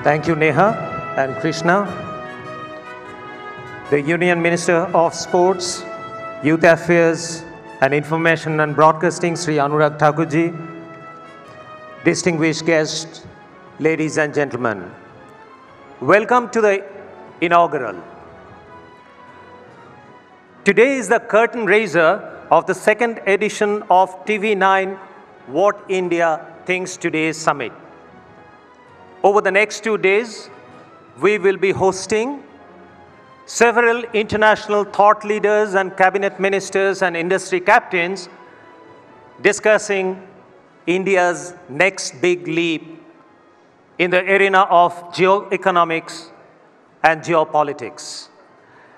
Thank you, Neha and Krishna. The Union Minister of Sports, Youth Affairs and Information and Broadcasting, Sri Anurag Thakurji, distinguished guests, ladies and gentlemen, welcome to the inaugural. Today is the curtain raiser of the second edition of TV9 What India Thinks Today Summit. Over the next 2 days, we will be hosting several international thought leaders and cabinet ministers and industry captains discussing India's next big leap in the arena of geoeconomics and geopolitics.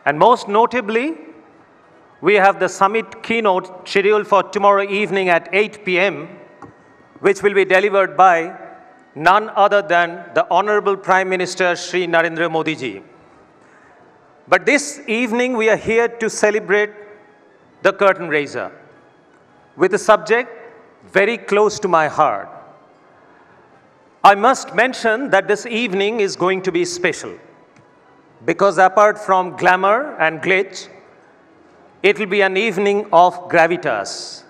And most notably, we have the summit keynote scheduled for tomorrow evening at 8 p.m., which will be delivered by none other than the Honorable Prime Minister Sri Narendra Modi ji. But this evening, we are here to celebrate the curtain raiser with a subject very close to my heart. I must mention that this evening is going to be special because apart from glamour and glitz, it will be an evening of gravitas.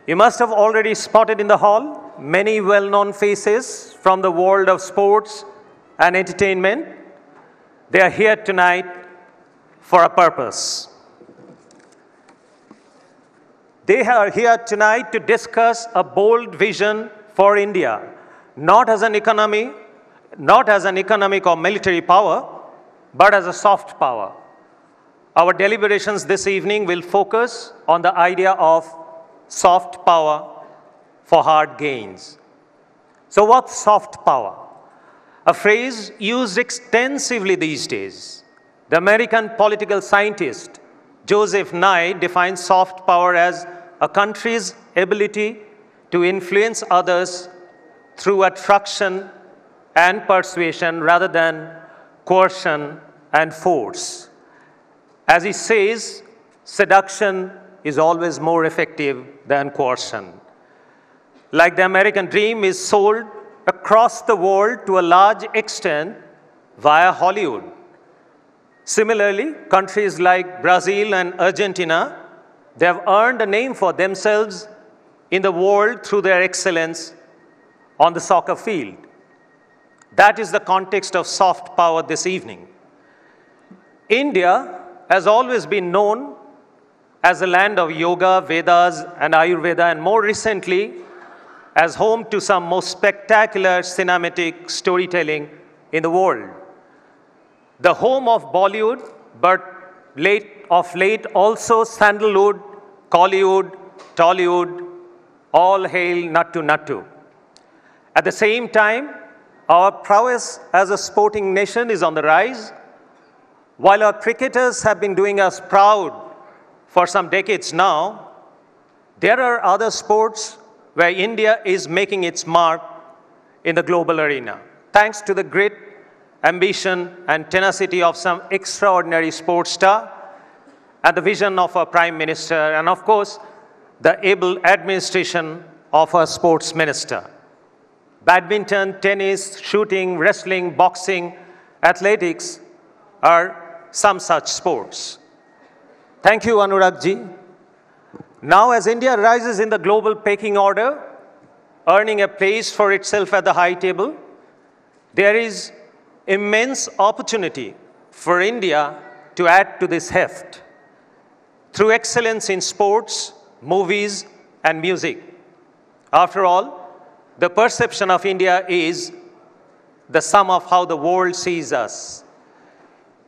You must have already spotted in the hall many well-known faces from the world of sports and entertainment. They are here tonight for a purpose. They are here tonight to discuss a bold vision for India, not as an economic or military power, but as a soft power. Our deliberations this evening will focus on the idea of soft power for hard gains. So what's soft power? A phrase used extensively these days. The American political scientist Joseph Nye defines soft power as a country's ability to influence others through attraction and persuasion rather than coercion and force. As he says, seduction is always more effective than coercion. Like the American dream is sold across the world to a large extent via Hollywood. Similarly, countries like Brazil and Argentina, they have earned a name for themselves in the world through their excellence on the soccer field. That is the context of soft power this evening. India has always been known as a land of yoga, Vedas, and Ayurveda, and more recently, as home to some most spectacular cinematic storytelling in the world. The home of Bollywood, but of late also Sandalwood, Collywood, Tollywood, all hail Nattu Nattu. At the same time, our prowess as a sporting nation is on the rise. While our cricketers have been doing us proud for some decades now, there are other sports where India is making its mark in the global arena, thanks to the grit, ambition, and tenacity of some extraordinary sports star, and the vision of our Prime Minister, and of course, the able administration of our Sports Minister. Badminton, tennis, shooting, wrestling, boxing, athletics are some such sports. Thank you, Anurag ji. Now, as India rises in the global pecking order, earning a place for itself at the high table, there is immense opportunity for India to add to this heft through excellence in sports, movies, and music. After all, the perception of India is the sum of how the world sees us.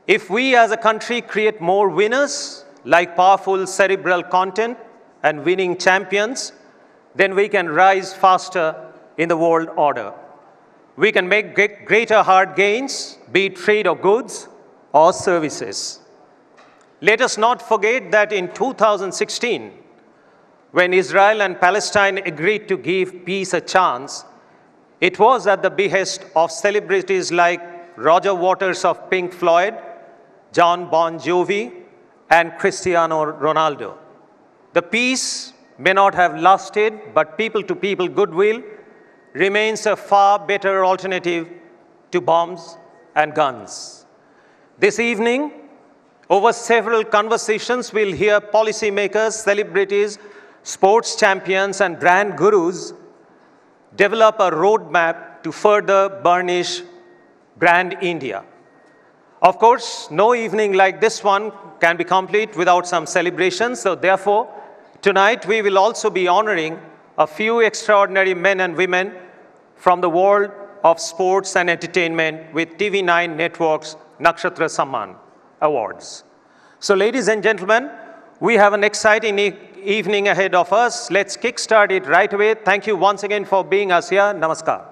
If we as a country create more winners, like powerful cerebral content and winning champions, then we can rise faster in the world order. We can make greater hard gains, be it trade or goods or services. Let us not forget that in 2016, when Israel and Palestine agreed to give peace a chance, it was at the behest of celebrities like Roger Waters of Pink Floyd, John Bon Jovi, and Cristiano Ronaldo. The peace may not have lasted, but people-to-people goodwill remains a far better alternative to bombs and guns. This evening, over several conversations, we'll hear policymakers, celebrities, sports champions, and brand gurus develop a roadmap to further burnish brand India. Of course, no evening like this one can be complete without some celebrations. So therefore, tonight we will also be honoring a few extraordinary men and women from the world of sports and entertainment with TV9 Network's SattaSammelan Awards. So ladies and gentlemen, we have an exciting evening ahead of us. Let's kickstart it right away. Thank you once again for being us here. Namaskar.